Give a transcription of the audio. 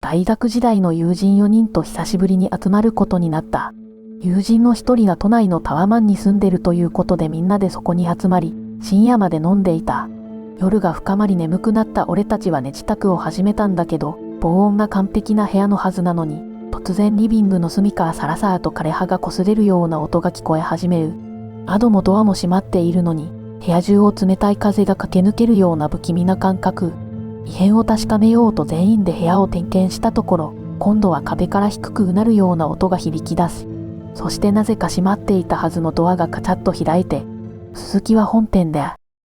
大学時代の友人4人と久しぶりに集まることになった。友人の一人が都内のタワマンに住んでるということでみんなでそこに集まり、深夜まで飲んでいた。夜が深まり眠くなった俺たちは寝支度を始めたんだけど、防音が完璧な部屋のはずなのに、突然リビングの隅からサラサラと枯れ葉が擦れるような音が聞こえ始める。窓もドアも閉まっているのに、部屋中を冷たい風が駆け抜けるような不気味な感覚。異変を確かめようと全員で部屋を点検したところ、今度は壁から低くうなるような音が響き出す。そしてなぜか閉まっていたはずのドアがカチャッと開いて、鈴木は本店で